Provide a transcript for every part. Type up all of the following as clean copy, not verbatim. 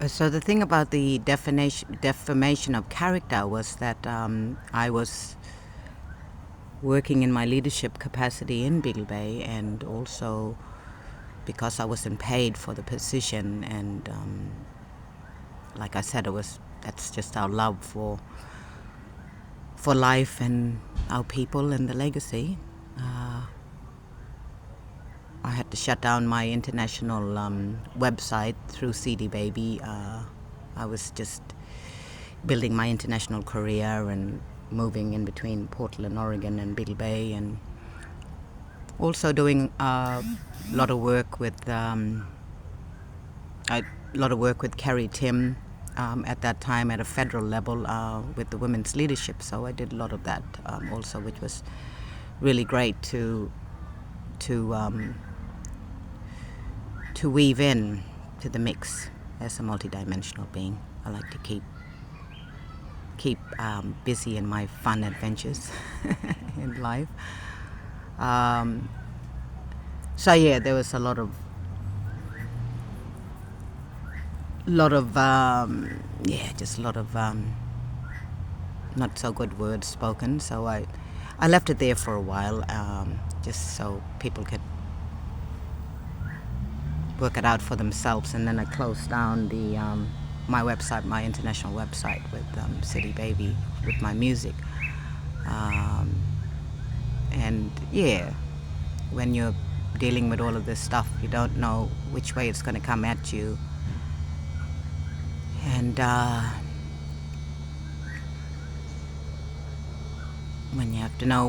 So the thing about the defamation of character was that I was working in my leadership capacity in Beagle Bay, and also because I wasn't paid for the position, and like I said, that's just our love for life and our people and the legacy. I had to shut down my international website through CD Baby. I was just building my international career and moving in between Portland, Oregon and Beagle Bay, and also doing a lot of work with Carrie Tim at that time at a federal level with the women's leadership. So I did a lot of that also, which was really great to weave in to the mix as a multidimensional being. I like to keep busy in my fun adventures in life. So yeah, there was a lot of not so good words spoken. So I left it there for a while, just so people could work it out for themselves, and then I closed down the my website, my international website with City Baby, with my music. And yeah, when you're dealing with all of this stuff, you don't know which way it's going to come at you, and when you have to know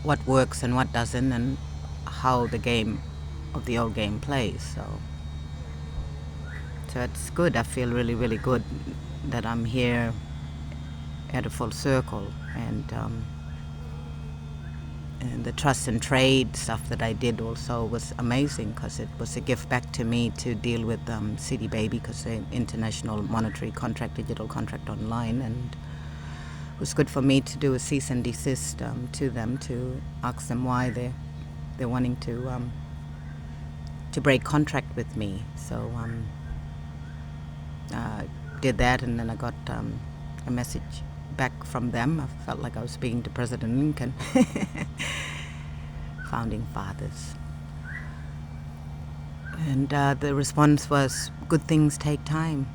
what works and what doesn't, and how the old game plays. So it's good. I feel really, really good that I'm here at a full circle, and the trust and trade stuff that I did also was amazing, because it was a gift back to me to deal with CD Baby, because the international monetary contract, digital contract online, and it was good for me to do a cease and desist to them, to ask them why they're wanting to break contract with me. So I did that, and then I got a message back from them. I felt like I was speaking to President Lincoln. Founding fathers. And the response was, good things take time.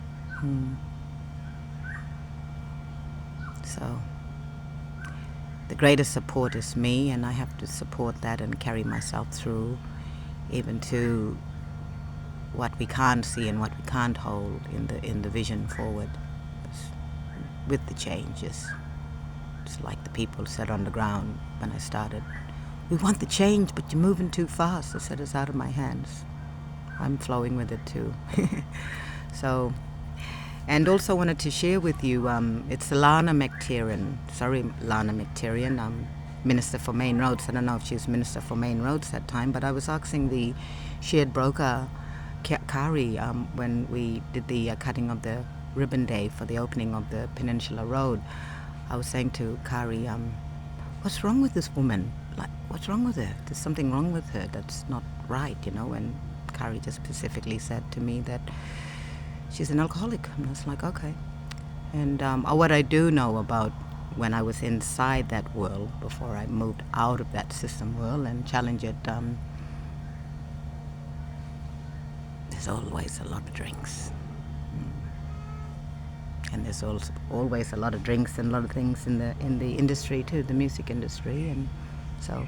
So the greatest support is me, and I have to support that and carry myself through, even to what we can't see and what we can't hold in the vision forward. With the changes, it's like the people said on the ground when I started, we want the change, but you're moving too fast. I said, it's out of my hands. I'm flowing with it too. So, and also wanted to share with you, it's Lana McTiernan, Minister for Main Roads. I don't know if she was Minister for Main Roads that time, but I was asking the shared broker, Kari, when we did the cutting of the ribbon day for the opening of the Peninsula Road, I was saying to Kari, what's wrong with this woman? Like, what's wrong with her? There's something wrong with her that's not right, and Kari just specifically said to me that she's an alcoholic. And I was like, okay. And what I do know about when I was inside that world, before I moved out of that system world and challenged it, there's always a lot of drinks. And there's also always a lot of drinks and a lot of things in the industry too, the music industry. And so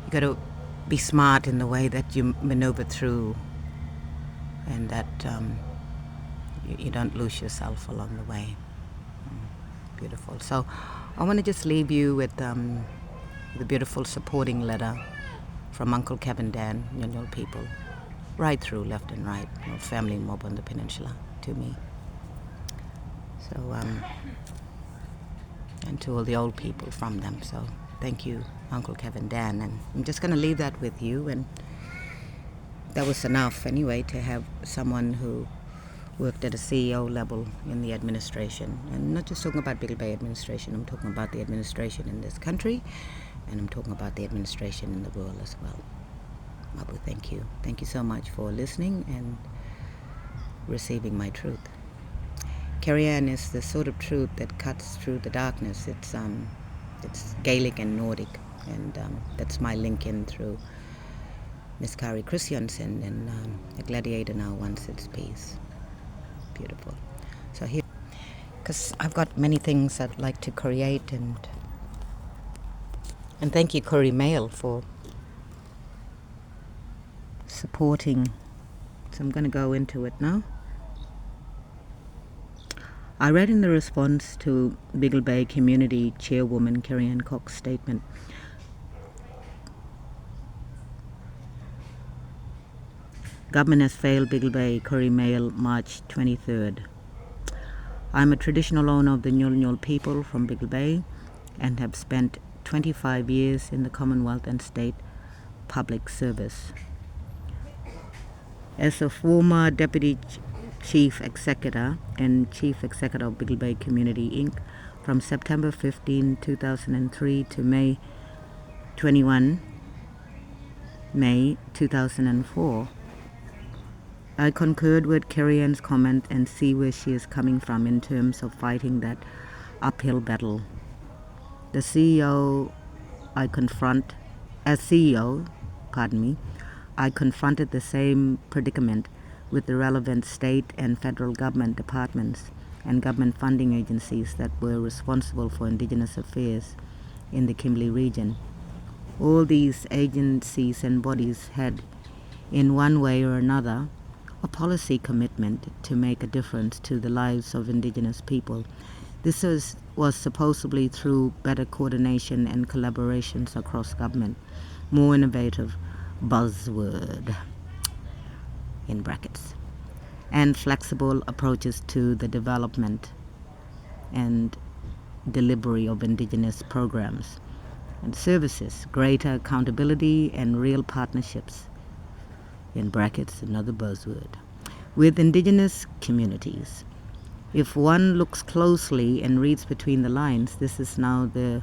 you got to be smart in the way that you maneuver through, and that you don't lose yourself along the way. Beautiful. So I want to just leave you with the beautiful supporting letter from Uncle Kevin Dann, Nyul people, right through, left and right, family mob on the peninsula, to me. So, and to all the old people from them. So thank you, Uncle Kevin Dann. And I'm just going to leave that with you. And that was enough anyway, to have someone who worked at a CEO level in the administration. And I'm not just talking about Beagle Bay administration, I'm talking about the administration in this country, and I'm talking about the administration in the world as well. Maaboo, thank you. Thank you so much for listening, and receiving my truth. Kerian is the sort of truth that cuts through the darkness. It's Gaelic and Nordic, and that's my link in through Miss Kari Christiansen, and a gladiator now wants its peace. Beautiful. So here, because I've got many things I'd like to create, and thank you, Curry Mail, for supporting. So I'm going to go into it now. I read in the response to Biggle Bay Community Chairwoman Kerry-Ann Cox's statement, Government has failed Biggle Bay, Curry Mail, March 23rd. I'm a traditional owner of the Nyul people from Biggle Bay and have spent 25 years in the Commonwealth and State public service. As a former Deputy Chief Executive and Chief Executive of Biggle Bay Community Inc. from September 15, 2003 to May 21, May 2004, I concurred with Kerry-Ann's comment and see where she is coming from in terms of fighting that uphill battle. The CEO I confronted the same predicament with the relevant state and federal government departments and government funding agencies that were responsible for Indigenous affairs in the Kimberley region. All these agencies and bodies had, in one way or another, a policy commitment to make a difference to the lives of Indigenous people. This was supposedly through better coordination and collaborations across government, more innovative buzzword, in brackets, and flexible approaches to the development and delivery of Indigenous programs and services, greater accountability and real partnerships, in brackets, another buzzword, with Indigenous communities. If one looks closely and reads between the lines, this is now the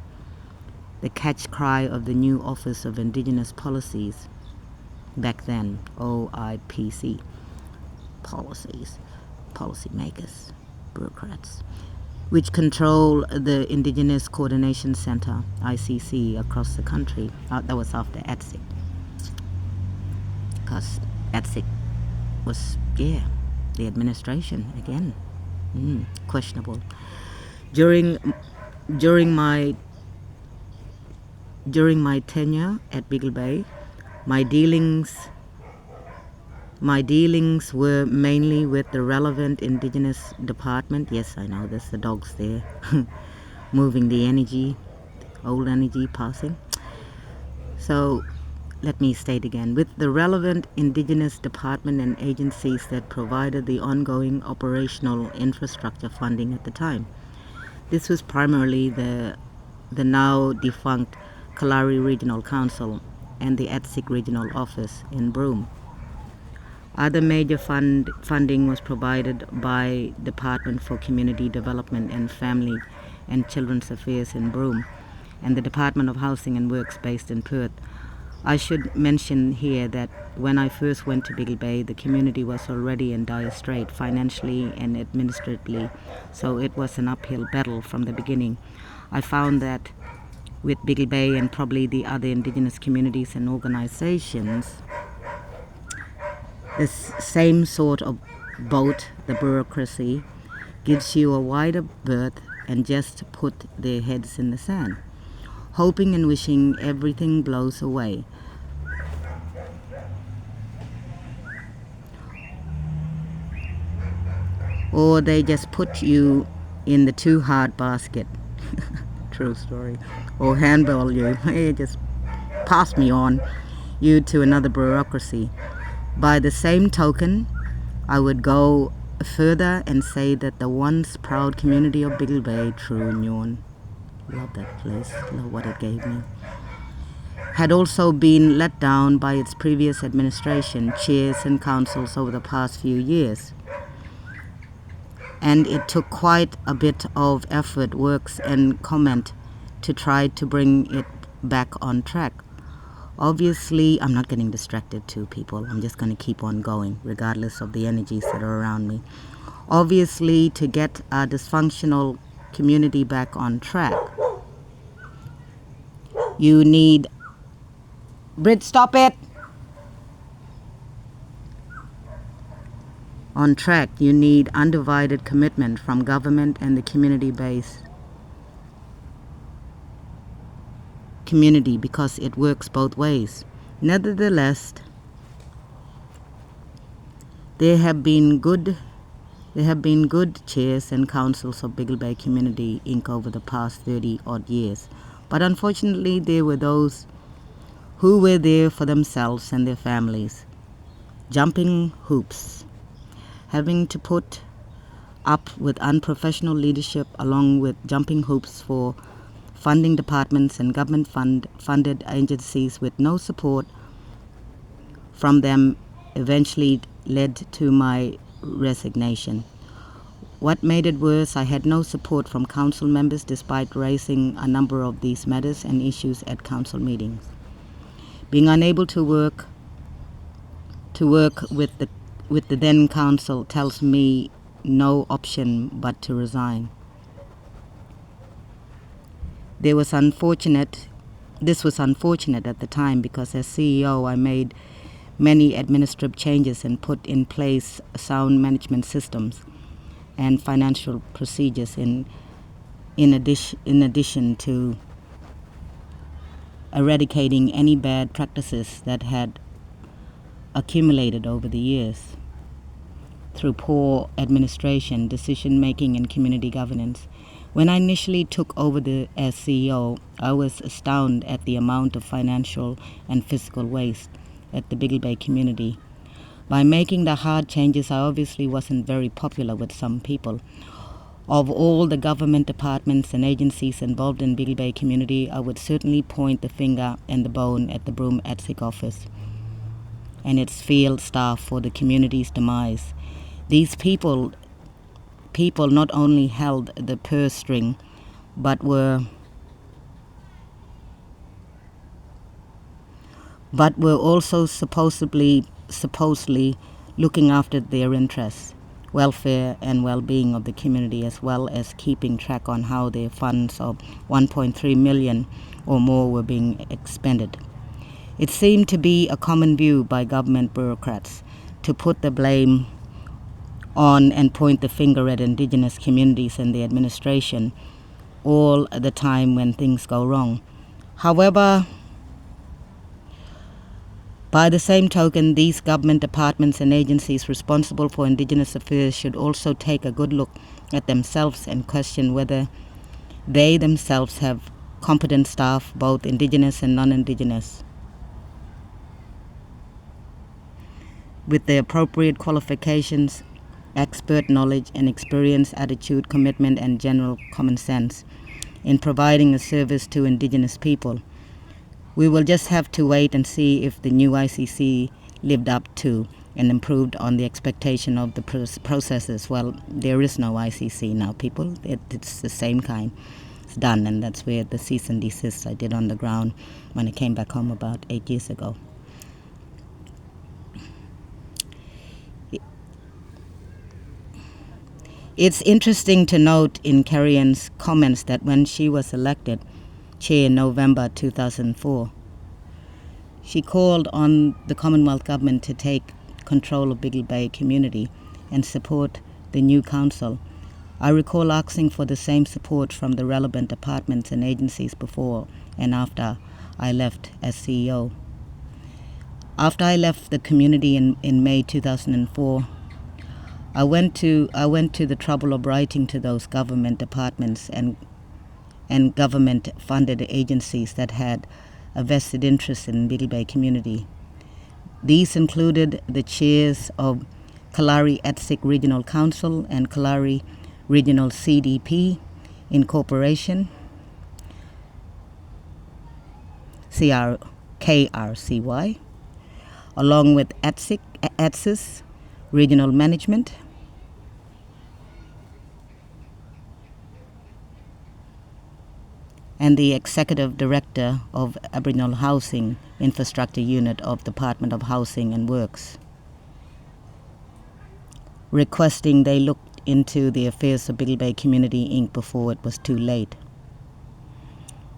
catch cry of the new Office of Indigenous Policies, back then OIPC, policymakers, bureaucrats, which control the Indigenous Coordination Center, ICC, across the country. That was after ATSIC. Because ATSIC was, the administration again. Questionable. During my tenure at Biggle Bay, my dealings were mainly with the relevant Indigenous department. Yes, I know, there's the dogs there, moving the energy, old energy passing. So let me state again, with the relevant Indigenous department and agencies that provided the ongoing operational infrastructure funding at the time. This was primarily the now defunct Kalari Regional Council and the ATSIC Regional Office in Broome. Other major funding was provided by Department for Community Development and Family and Children's Affairs in Broome and the Department of Housing and Works based in Perth. I should mention here that when I first went to Biggle Bay, the community was already in dire strait financially and administratively, so it was an uphill battle from the beginning. I found that with Biggle Bay and probably the other Indigenous communities and organizations, this same sort of boat, the bureaucracy, gives you a wider berth and just put their heads in the sand, hoping and wishing everything blows away. Or they just put you in the too hard basket. True story. Or handball you. Hey, just pass me on you to another bureaucracy. By the same token, I would go further and say that the once proud community of Biggle Bay, true Nyul, love that place, love what it gave me, had also been let down by its previous administration, chairs and councils over the past few years. And it took quite a bit of effort, works and comment to try to bring it back on track. Obviously, I'm not getting distracted too, people. I'm just going to keep on going, regardless of the energies that are around me. Obviously, to get a dysfunctional community back on track, you need... Brit, stop it! On track, you need undivided commitment from government and the community-based community, because it works both ways. Nevertheless, there have been good chairs and councils of Biggle Bay Community Inc. over the past 30 odd years. But unfortunately, there were those who were there for themselves and their families, jumping hoops, having to put up with unprofessional leadership, along with jumping hoops for funding departments and government funded agencies with no support from them, eventually led to my resignation. What made it worse, I had no support from council members despite raising a number of these matters and issues at council meetings. Being unable to work with the then council tells me no option but to resign. This was unfortunate at the time, because as CEO I made many administrative changes and put in place sound management systems and financial procedures in addition to eradicating any bad practices that had accumulated over the years through poor administration, decision-making, and community governance. When I initially took over as CEO, I was astounded at the amount of financial and physical waste at the Biggle Bay community. By making the hard changes, I obviously wasn't very popular with some people. Of all the government departments and agencies involved in Biggle Bay community, I would certainly point the finger and the bone at the Broome ATSIC office and its field staff for the community's demise. These people not only held the purse string, but were also supposedly looking after their interests, welfare and well-being of the community, as well as keeping track on how their funds of 1.3 million or more were being expended. It seemed to be a common view by government bureaucrats to put the blame on and point the finger at Indigenous communities and the administration all the time when things go wrong. However, by the same token, these government departments and agencies responsible for Indigenous affairs should also take a good look at themselves and question whether they themselves have competent staff, both Indigenous and non-Indigenous, with the appropriate qualifications, expert knowledge and experience, attitude, commitment, and general common sense in providing a service to Indigenous people. We will just have to wait and see if the new ICC lived up to and improved on the expectation of the processes. Well, there is no ICC now, people. It's the same kind. It's done, and that's where the cease and desist I did on the ground when I came back home about 8 years ago. It's interesting to note in Carrie-Ann's comments that when she was elected chair in November 2004, she called on the Commonwealth Government to take control of Biggle Bay community and support the new council. I recall asking for the same support from the relevant departments and agencies before and after I left as CEO. After I left the community in May 2004, I went to the trouble of writing to those government departments and government-funded agencies that had a vested interest in Biggle Bay community. These included the chairs of Kalari ATSIC Regional Council and Kalari Regional CDP Incorporation, KRCY, along with ATSIS Regional Management, and the Executive Director of Aboriginal Housing Infrastructure Unit of Department of Housing and Works, requesting they look into the affairs of Biddle Bay Community Inc. before it was too late.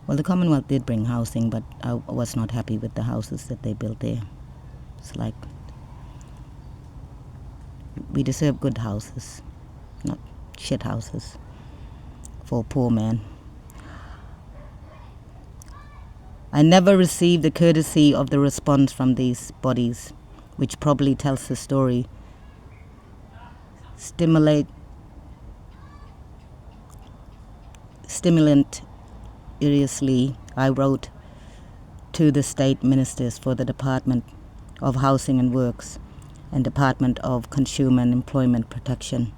Well, the Commonwealth did bring housing, but I was not happy with the houses that they built there. It's like, we deserve good houses, not shit houses for a poor man. I never received the courtesy of the response from these bodies, which probably tells the story. Stimulant seriously, I wrote to the state ministers for the Department of Housing and Works and Department of Consumer and Employment Protection.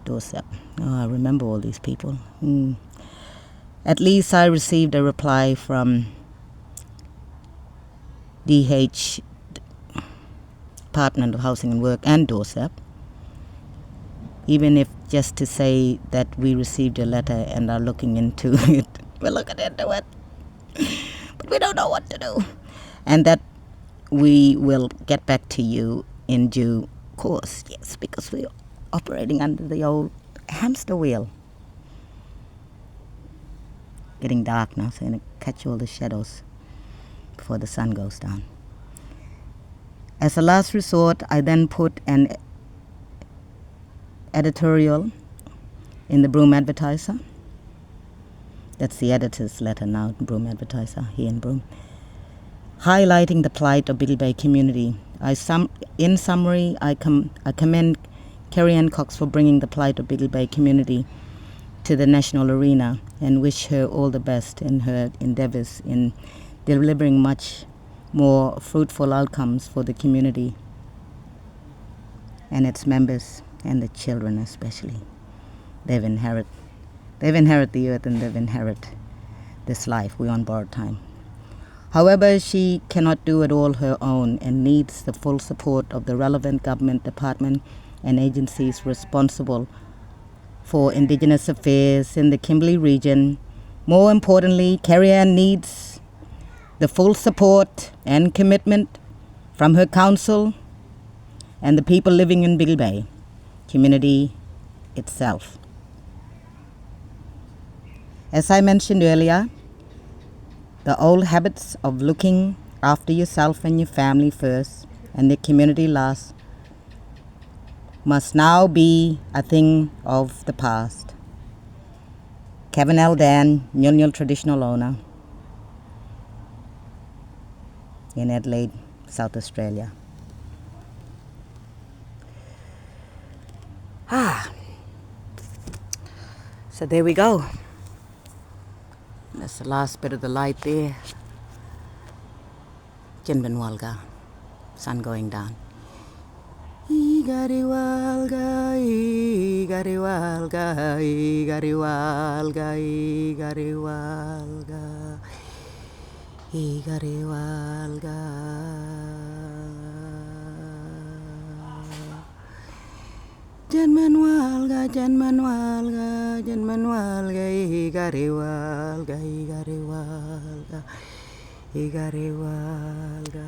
Doorstep. Oh, I remember all these people. At least I received a reply from DH, Department of Housing and Work, and Doorstep, even if just to say that we received a letter and are looking into it. We're looking into it, but we don't know what to do. And that we will get back to you in due course. Yes, because we're operating under the old hamster wheel. Getting dark now, so I'm going to catch all the shadows before the sun goes down. As a last resort, I then put an editorial in the Broome Advertiser. That's the editor's letter now, Broome Advertiser, here in Broome, highlighting the plight of Biddle Bay community. In summary, I commend Kerry Ann Cox for bringing the plight of Biddle Bay community to the national arena and wish her all the best in her endeavors in delivering much more fruitful outcomes for the community and its members and the children especially. They've inherit the earth and they've inherit this life. We're on borrowed time. However, she cannot do it all her own and needs the full support of the relevant government department and agencies responsible for Indigenous affairs in the Kimberley region. More importantly, Kerry Ann needs the full support and commitment from her council and the people living in Biddle Bay community itself. As I mentioned earlier, the old habits of looking after yourself and your family first and the community last must now be a thing of the past. Kevin L. Dann, Nyul traditional owner in Adelaide, South Australia. So there we go. That's the last bit of the light there. Jinbin Walga, sun going down. Igari walga, igari walga, igari walga, igari walga, igari walga. Janman walga, janman walga, janman walga, igari walga, igari walga, igari walga.